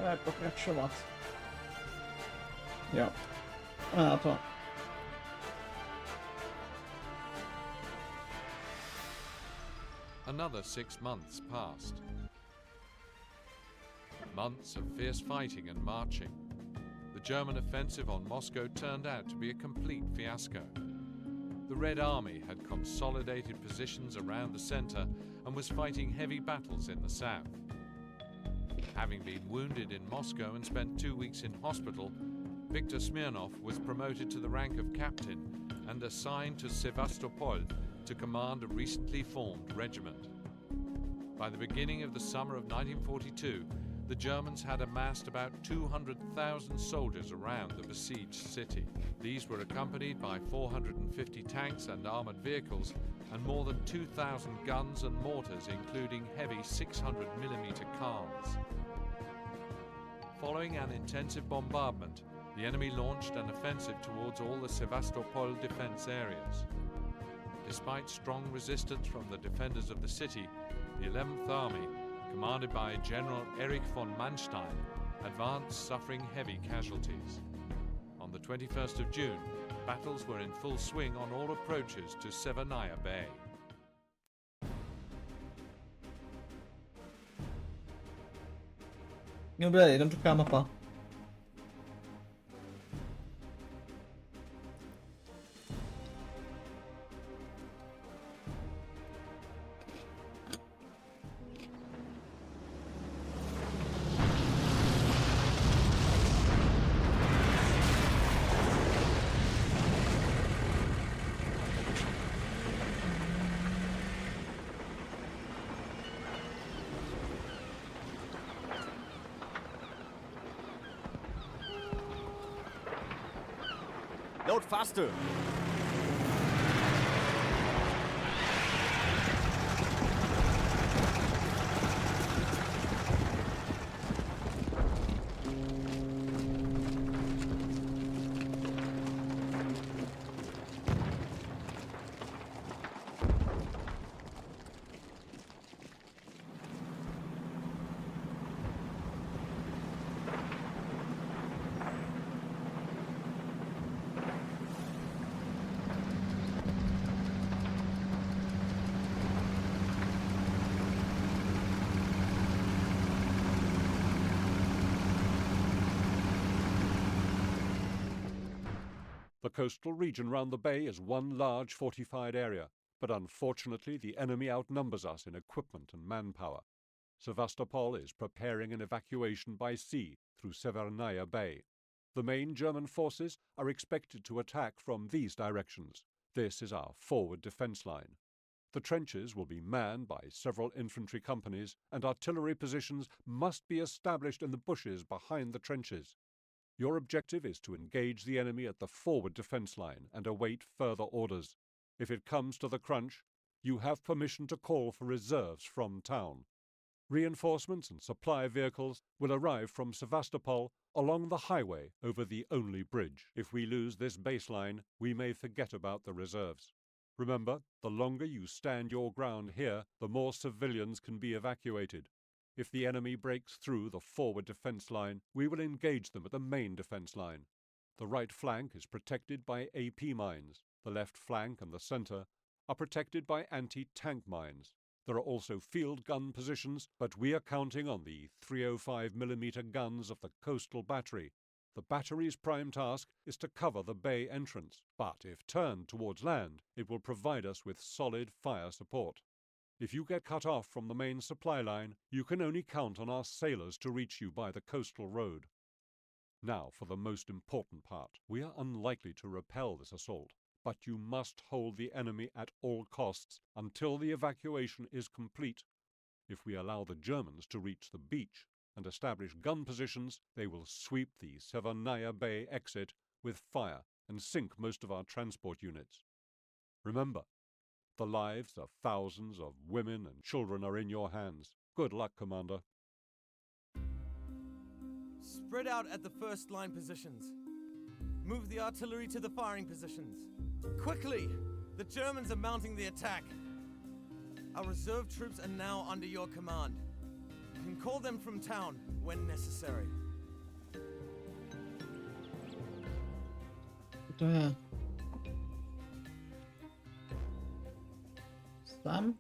Ecco che acciolato. Io. Ah, to. Another 6 months passed. Months of fierce fighting and marching. The German offensive on Moscow turned out to be a complete fiasco. The Red Army had consolidated positions around the center and was fighting heavy battles in the south. Having been wounded in Moscow and spent 2 weeks in hospital, Viktor Smirnov was promoted to the rank of captain and assigned to Sevastopol to command a recently formed regiment. By the beginning of the summer of 1942, the Germans had amassed about 200,000 soldiers around the besieged city. These were accompanied by 450 tanks and armored vehicles and more than 2,000 guns and mortars, including heavy 600mm cans. Following an intensive bombardment, the enemy launched an offensive towards all the Sevastopol defense areas. Despite strong resistance from the defenders of the city, the 11th Army, commanded by General Erich von Manstein, advanced suffering heavy casualties. On the 21st of June, battles were in full swing on all approaches to Severnaya Bay. Non vedete, non giocavamo qua. Load faster! The coastal region round the bay is one large fortified area, but unfortunately the enemy outnumbers us in equipment and manpower. Sevastopol is preparing an evacuation by sea through Severnaya Bay. The main German forces are expected to attack from these directions. This is our forward defense line. The trenches will be manned by several infantry companies, and artillery positions must be established in the bushes behind the trenches. Your objective is to engage the enemy at the forward defense line and await further orders. If it comes to the crunch, you have permission to call for reserves from town. Reinforcements and supply vehicles will arrive from Sevastopol along the highway over the only bridge. If we lose this baseline, we may forget about the reserves. Remember, the longer you stand your ground here, the more civilians can be evacuated. If the enemy breaks through the forward defense line, we will engage them at the main defense line. The right flank is protected by AP mines. The left flank and the center are protected by anti-tank mines. There are also field gun positions, but we are counting on the 305mm guns of the coastal battery. The battery's prime task is to cover the bay entrance, but if turned towards land, it will provide us with solid fire support. If you get cut off from the main supply line, you can only count on our sailors to reach you by the coastal road. Now for the most important part. We are unlikely to repel this assault, but you must hold the enemy at all costs until the evacuation is complete. If we allow the Germans to reach the beach and establish gun positions, they will sweep the Severnaya Bay exit with fire and sink most of our transport units. Remember, the lives of thousands of women and children are in your hands. Good luck, Commander. Spread out at the first line positions. Move the artillery to the firing positions. Quickly! The Germans are mounting the attack. Our reserve troops are now under your command. and call them from town when necessary. To je? Sam?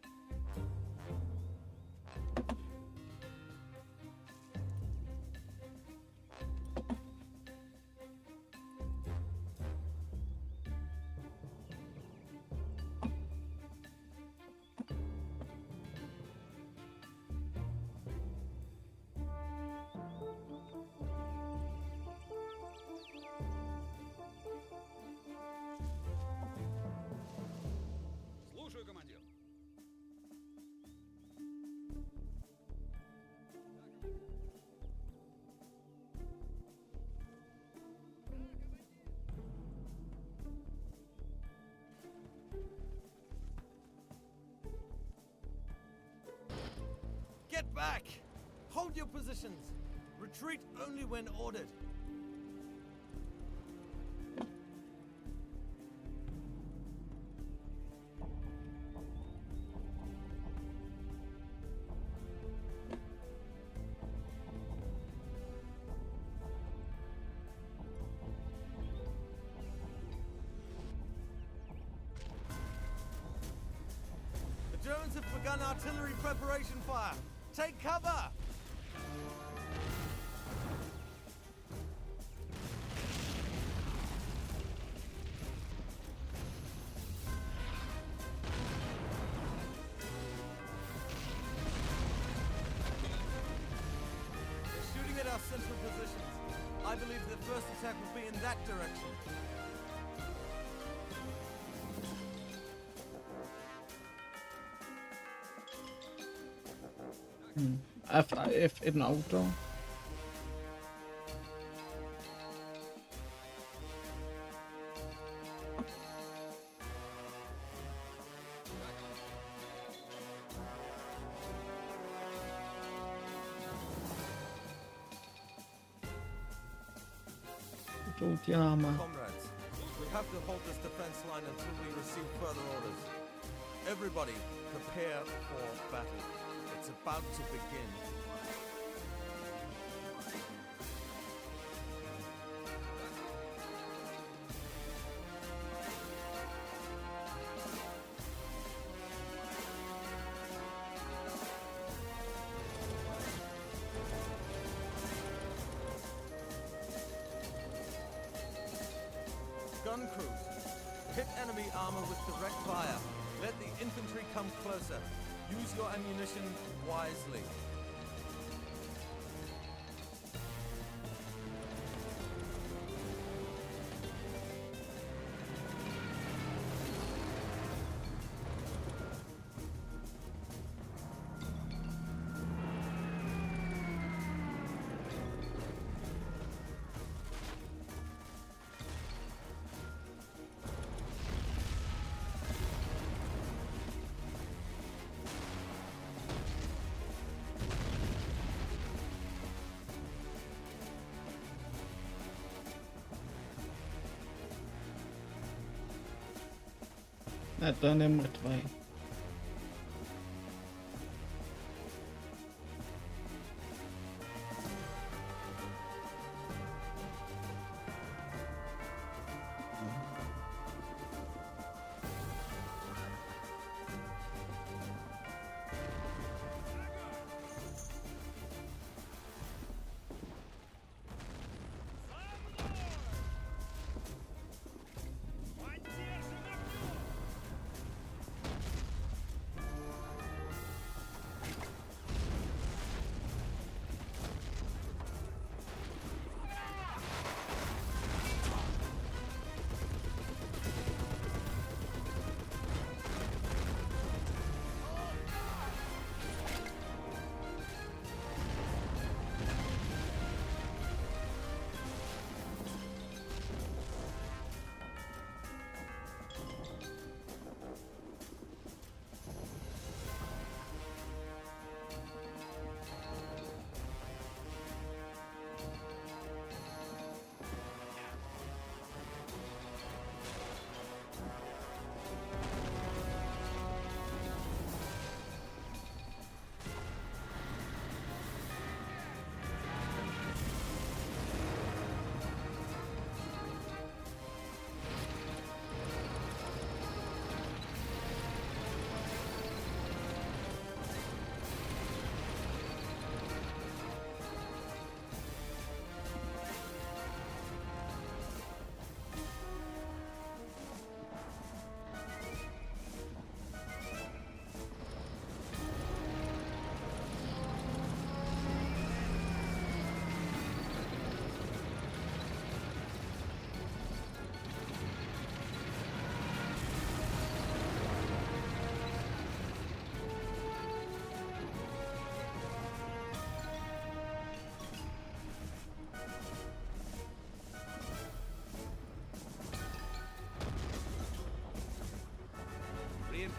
Слушаю, командир. Get back! Hold your positions! Retreat only when ordered. The Germans have begun artillery preparation fire. Take cover! They're shooting at our central positions. I believe the first attack will be in that direction. F in Auto. To uděláme? Comrades, we have to hold this defense line until we receive further orders. Everybody, prepare for battle. It's about to begin. Gun crews, hit enemy armor with direct fire. Let the infantry come closer. Use your ammunition wisely. Ne, to je nemrtvej.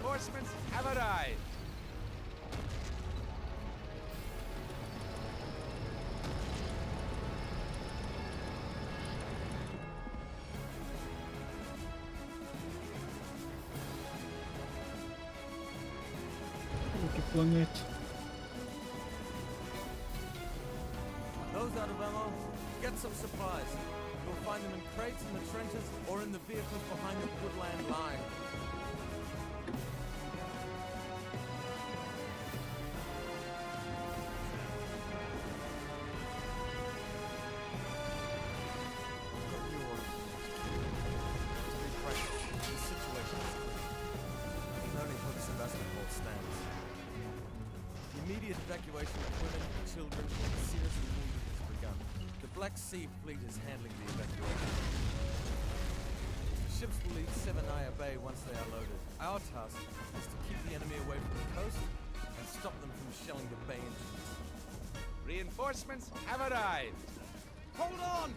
Reinforcements have arrived. Utuklan et. Those out of ammo, get some supplies. You'll find them in crates in the trenches or in the vehicles behind the woodland line. Got new orders. To be frank, the situation is clear. It only hooks Sebastopol stands. The immediate evacuation of women, children, and the seriously wounded has begun. The Black Sea Fleet is handling the evacuation. The ships will leave Sevenaya Bay once they are loaded. Our task is to keep the enemy away from the coast and stop them from shelling the bay engines. Reinforcements have arrived. Hold on!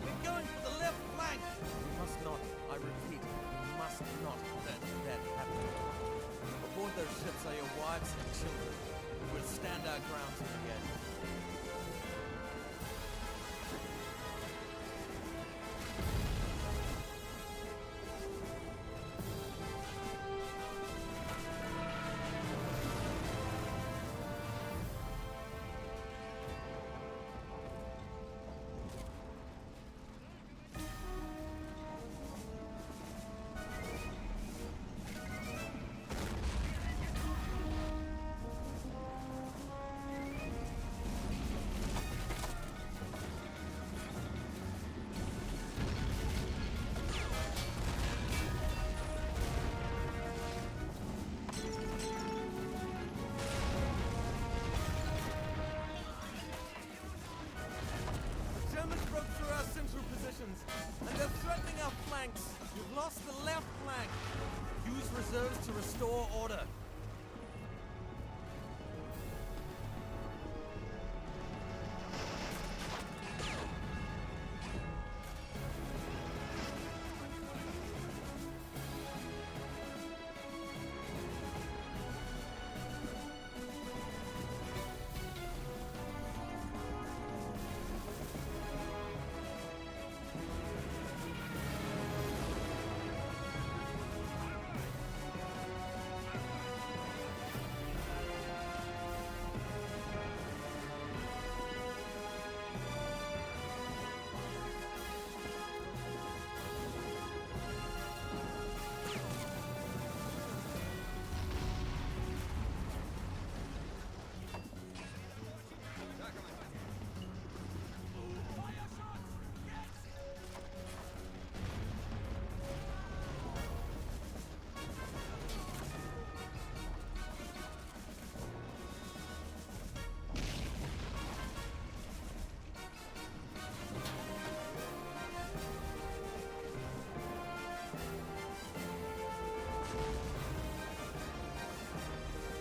We're going for the left flank! We must not, I repeat, we must not let that happen. Aboard those ships are your wives and children. We will stand our ground to the end. Germans broke through our central positions, and they're threatening our flanks. We've lost the left flank. Use reserves to restore order.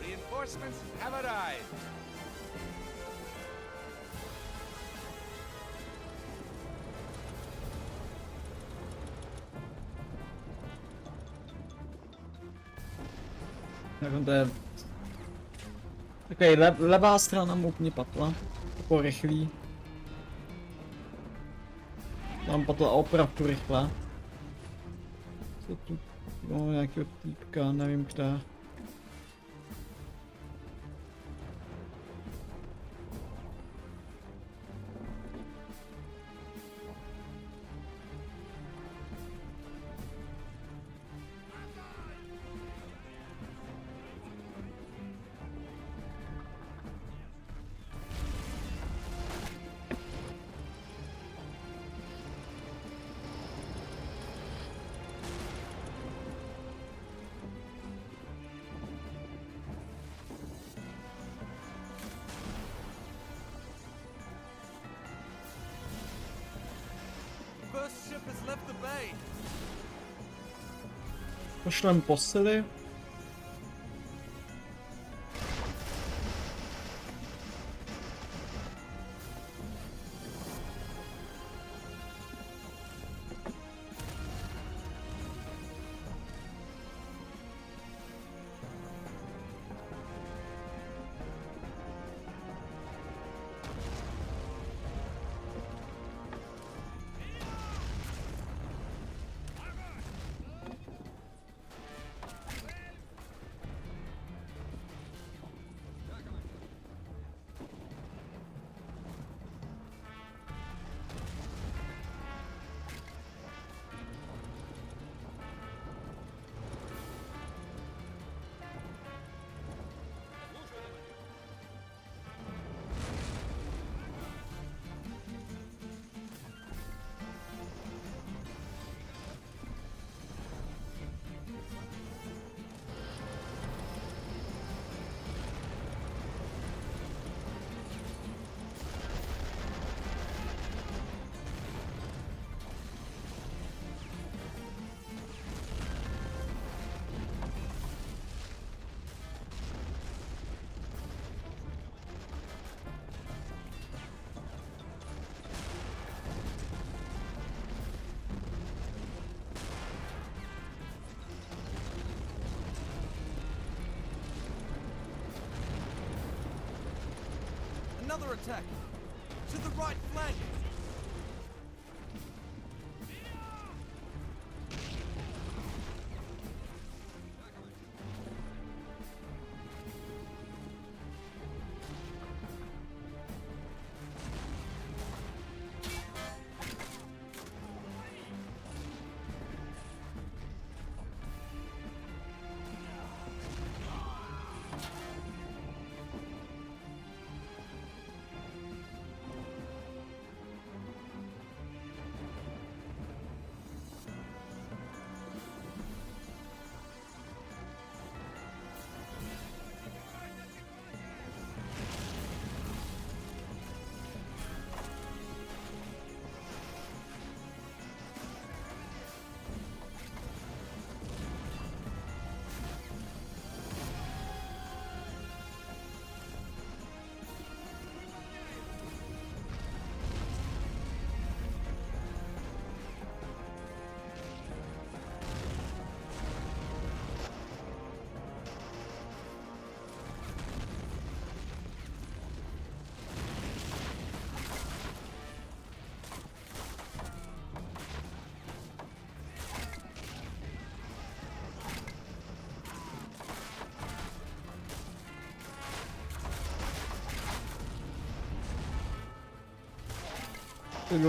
Reinforcements have arrived. Jako to je... Takový levá strana mu úplně patla. Jako rychlý. Tam patla opravdu rychle. Co tu? No, nějakého týpka, nevím kde. First ship has left the bay. Pošlem posily. Another attack! To the right flank!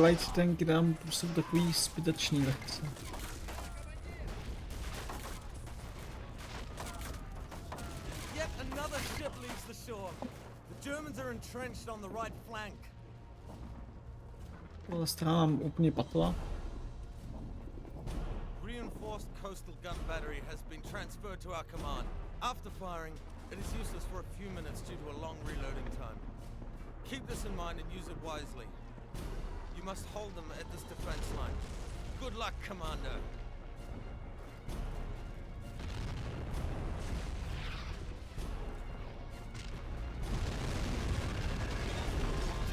Light tanky nám jsou takový zbytečný lehce. Yet another ship leaves the shore. The Germans are entrenched on the right flank. Tohle strana nám úplně patla. Reinforced coastal gun battery has been transferred to our command. After firing, it is useless for a few minutes due to a long reloading time. Keep this in mind and use it wisely. You must hold them at this defense line. Good luck, Commander.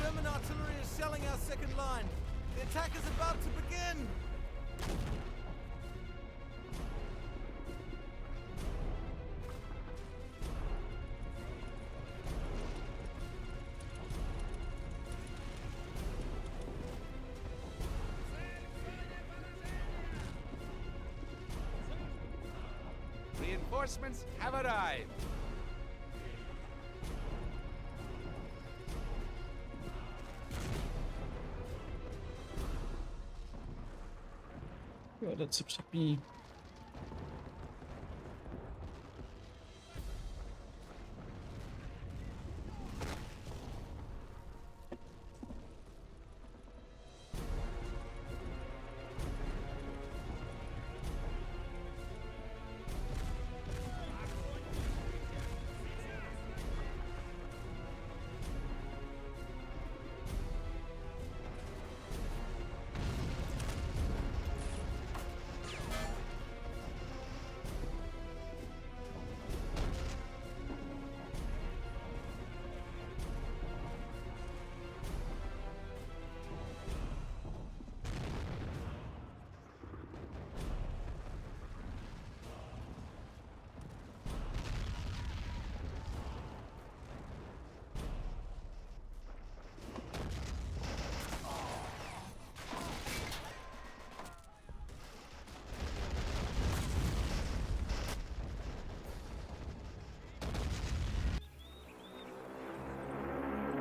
German artillery is shelling our second line. The attack is about to begin. Reinforcements have arrived. Jo, teď se přepí.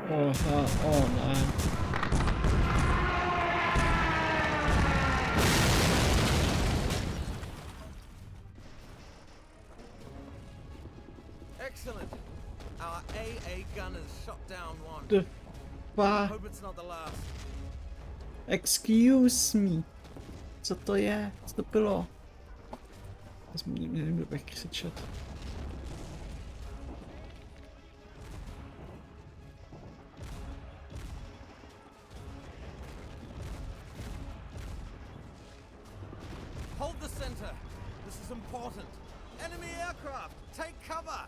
O ne. Excellent. Our AA gunners shot down one. The fuck? Hope it's not the last. Excuse me. Co to je? Co to bylo? Já jsem měl vykřičet. Hold the center. This is important. Enemy aircraft, take cover.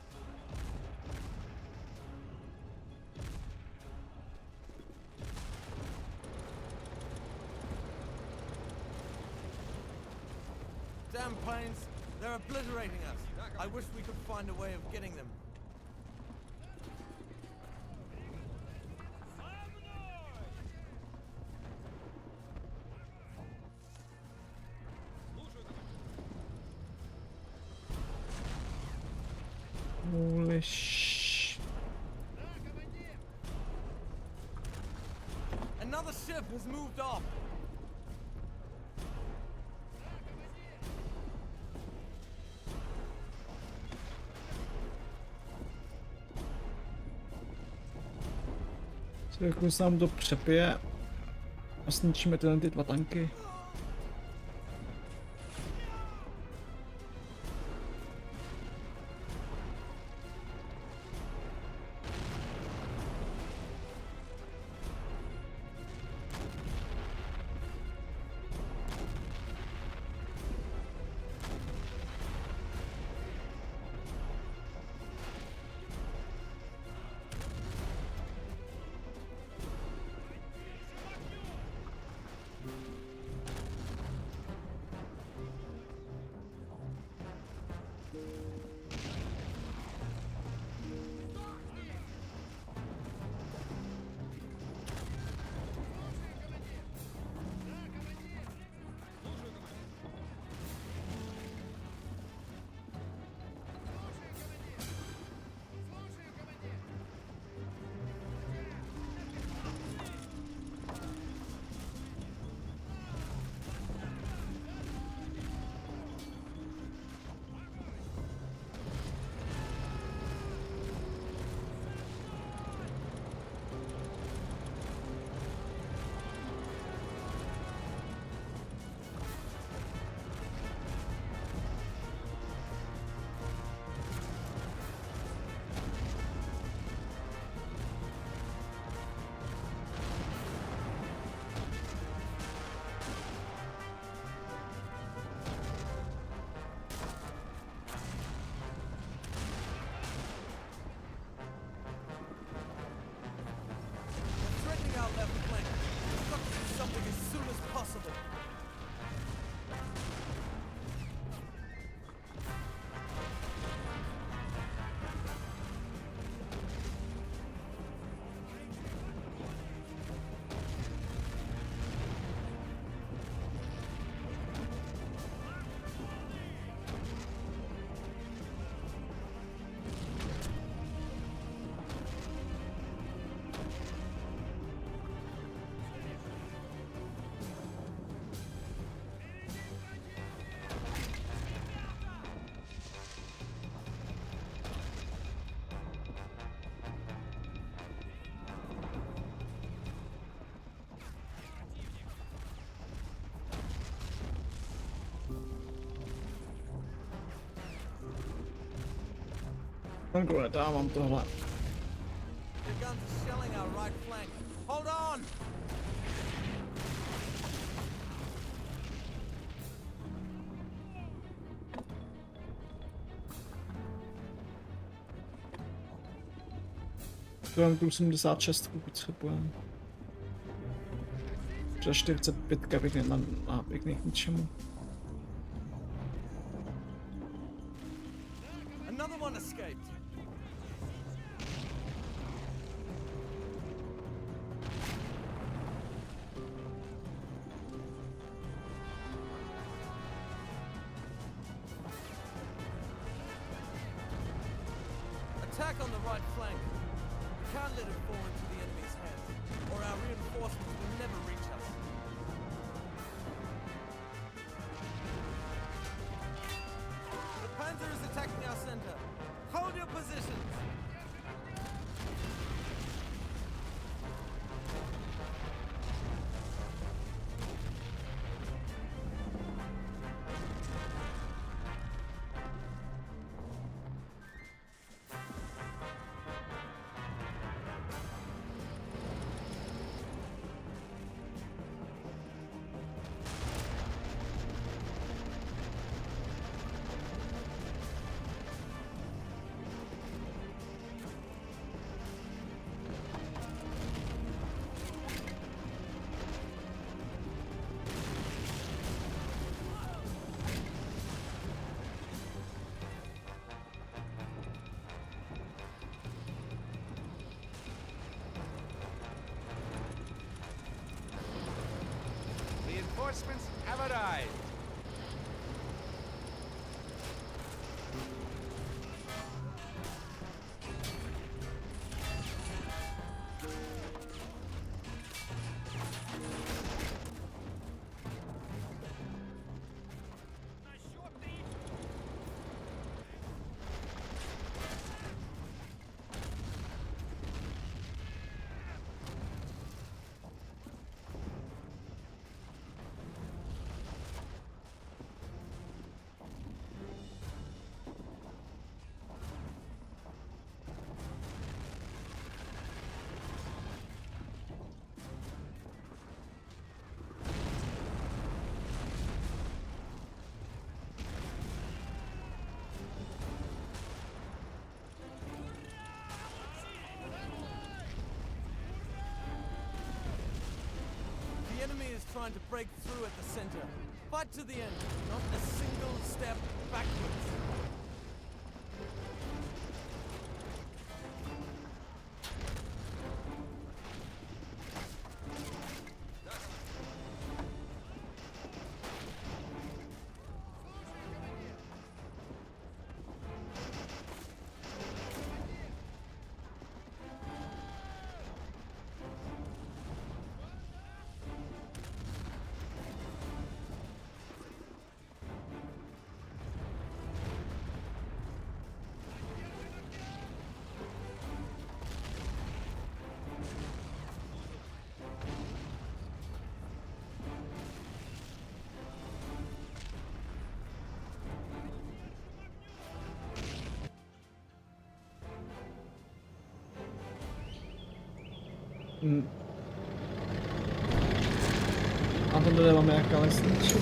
Damn planes, they're obliterating us. I wish we could find a way of getting them. Shh. Another ship has moved off. Jako se nám to přepije a sničíme tyhle ty 2 tanky. Threatening our left flank. We've got to do something as soon as possible. Takhle, dávám tohle. The guns are shelling our right flank. Hold on! To je tu 86 potřebujeme. Přes 45 pěkně na pěkně k ničemu. Another one escaped. Attack on the right flank. We can't let it fall into the enemy's hands, or our reinforcements will never reach us. The Panzer is attacking our center. Hold your positions! Reinforcements have arrived. trying to break through at the center. Fight to the end, not a single step backwards. A to nemáme jaká lesnička.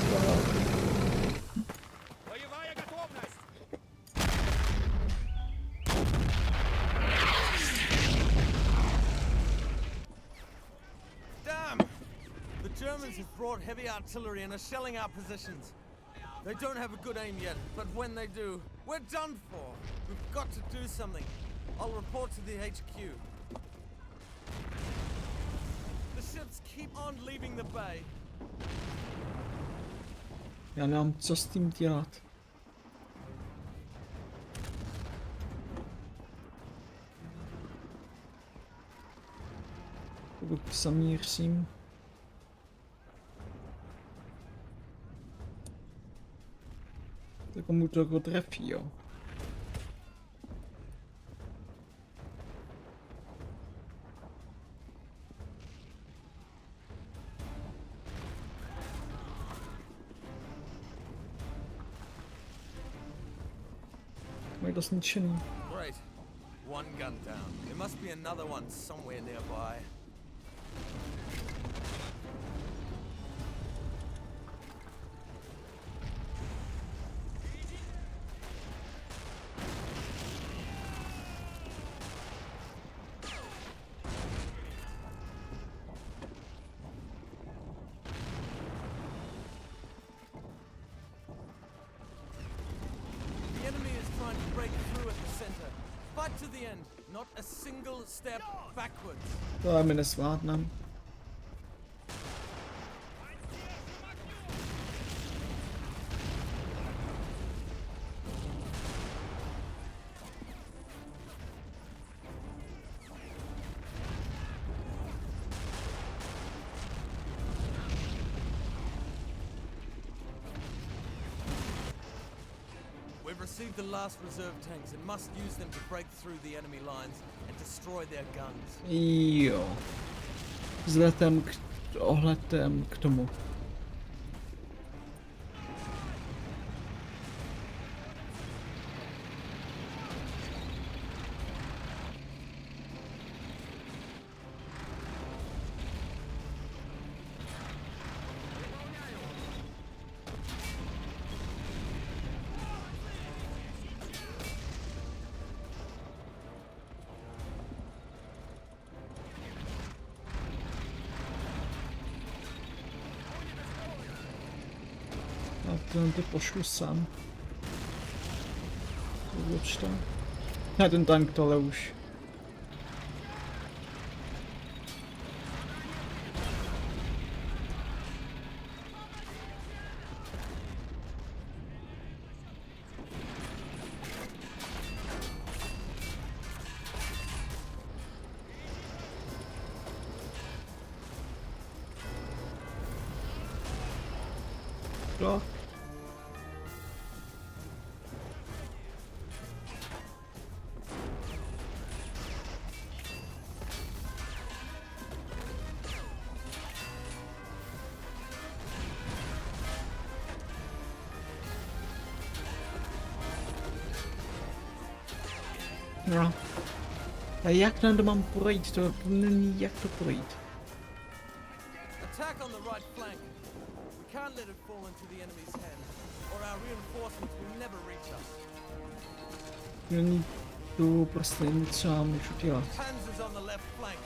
Боевая готовность! Damn! The Germans have brought heavy artillery and are shelling our positions. They don't have a good aim yet, but when they do, we're done for. We've got to do something. I'll report to the HQ. The ships keep on leaving the bay. Já nemám co s tím dělat. Pokud zamířím. Tak komu to jako trefí, jo. Mají to zničený. Great. One gun down. There must be another one somewhere nearby. The enemy is trying to break through at the center. Fight to the end, not a single step backwards. To my nesvládnem. We've received the last reserve tanks and must use them to break through the enemy lines and destroy their guns. Jo. Ohletem k tomu. A ty pošlu sám. Odločte. Ne, ten tank tohle už. Jo. No. A jak nám to mám projít? To není jak to projít. Attack on the right flank. We can't let it fall into the enemy's hands, or our reinforcements will never reach us. Není to prostě nic, co já můžu dělat. Panzers on the left flank.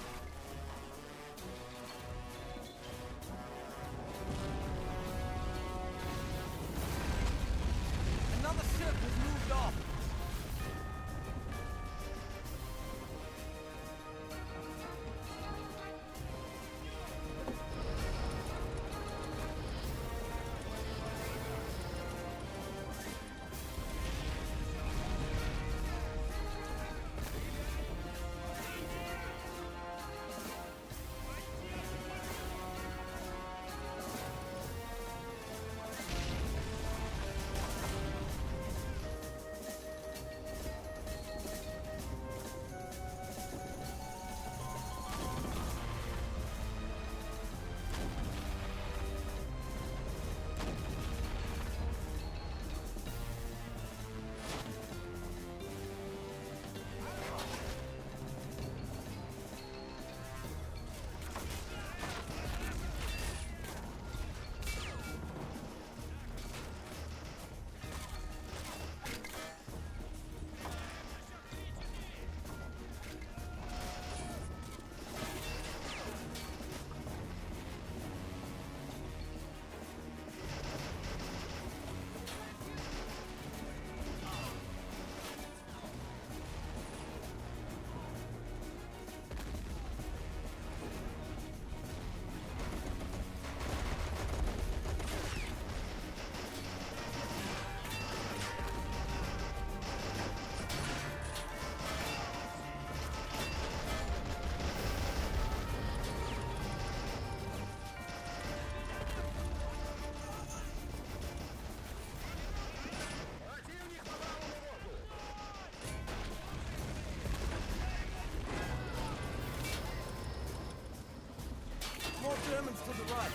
Germans to the right.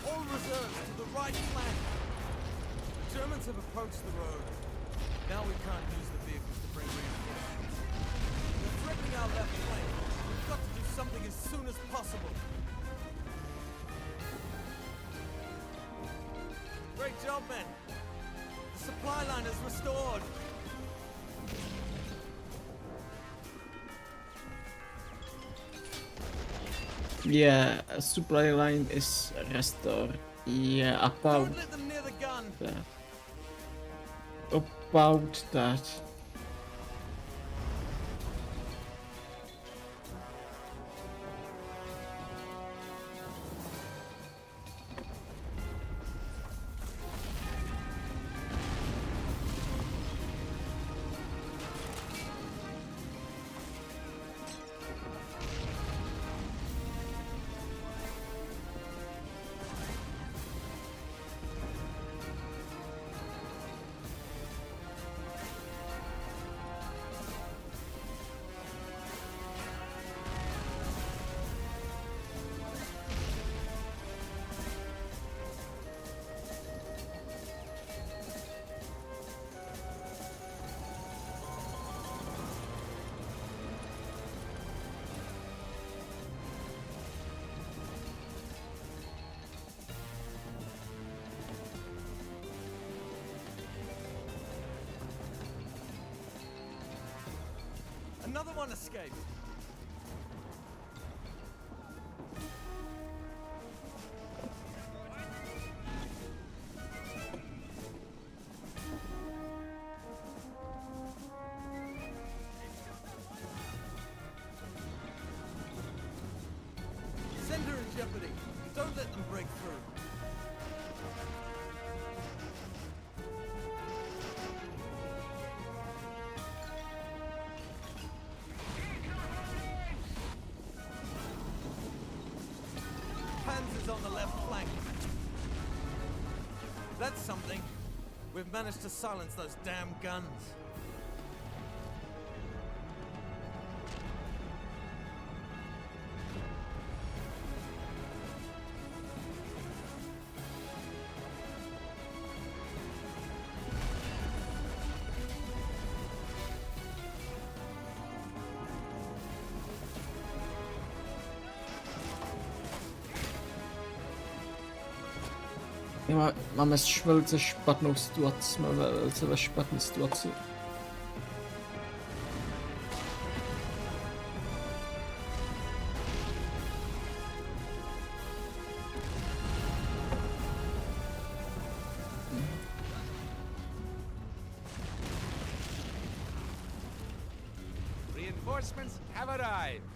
All reserves to the right flank. The Germans have approached the road. Now we can't use the vehicles to bring reinforcements. They're threatening our left flank. We've got to do something as soon as possible. Great job, men. The supply line is restored. Yeah, supply line is restored. Yeah, about Don't let them near the gun. that. About that. Another one escaped. Send her in jeopardy. Don't let them break through. Panzers on the left flank. That's something. We've managed to silence those damn guns. Máme velice špatnou situaci, jsme velice ve špatné situaci. Reinforcements have arrived.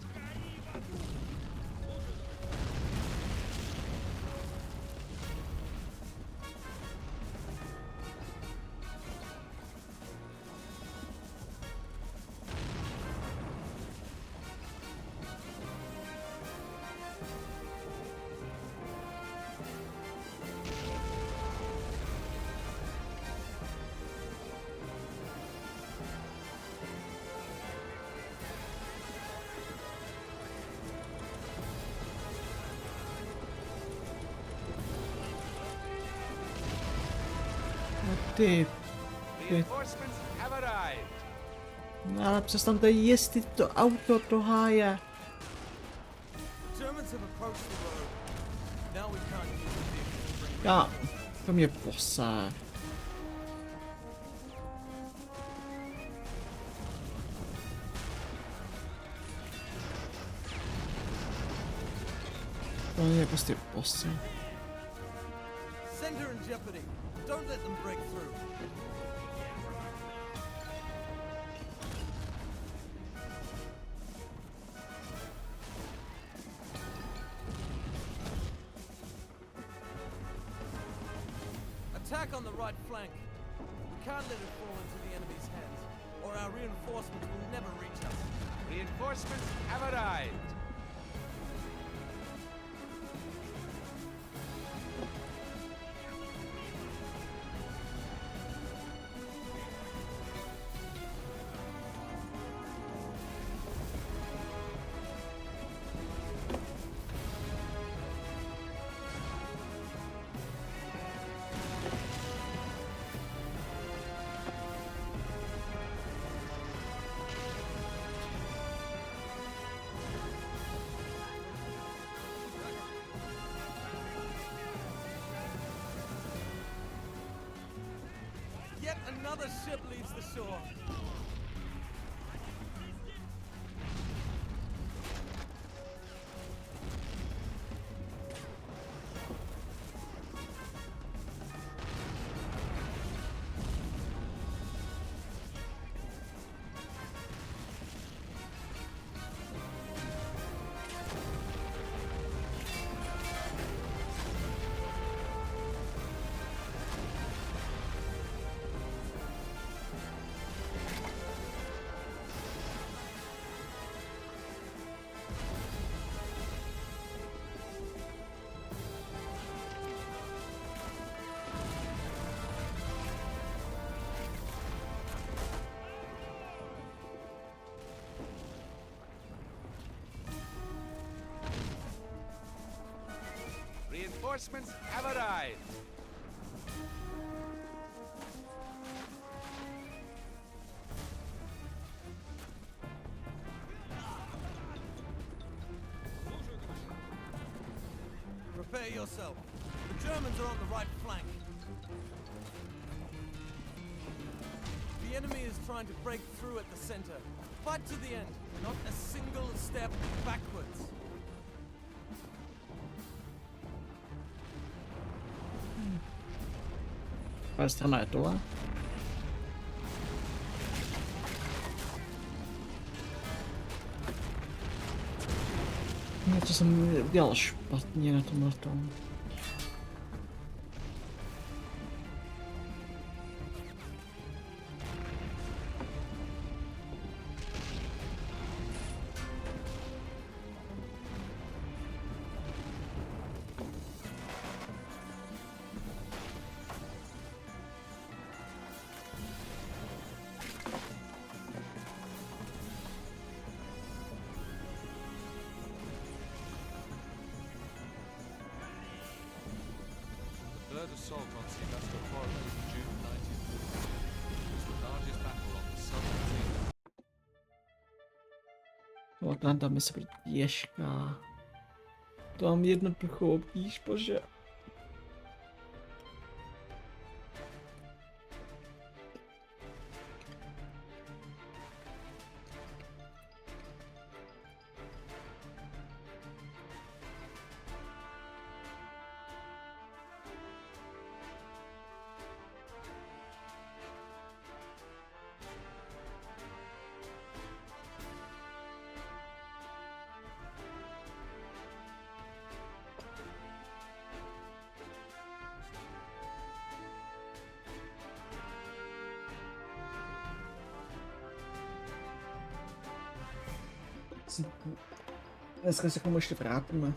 Ty, Reinforcements have arrived. no ale přestaňte jezdit to auto do háje. Germans have approached the road. Now we can't use the vehicles to bring Já, to mě posá. To mě prostě posá. Send her in jeopardy. Don't let them break through. Attack on the right flank. We can't let it fall into the enemy's hands, or our reinforcements will never reach us. Reinforcements have arrived. Another ship leaves the shore. Reinforcements have arrived. Prepare yourself. The Germans are on the right flank. The enemy is trying to break through at the center. Fight to the end, not a single step backwards. Quale strana è tua? To jsem udělal špatně na tomhle tom. Third assault on Sevastopol in June 1940 was the largest battle on the southern sea. Atlanta mise bude těžká. To mám jednoduchou obtíž, bože. Dneska se k tomu ještě vrátíme.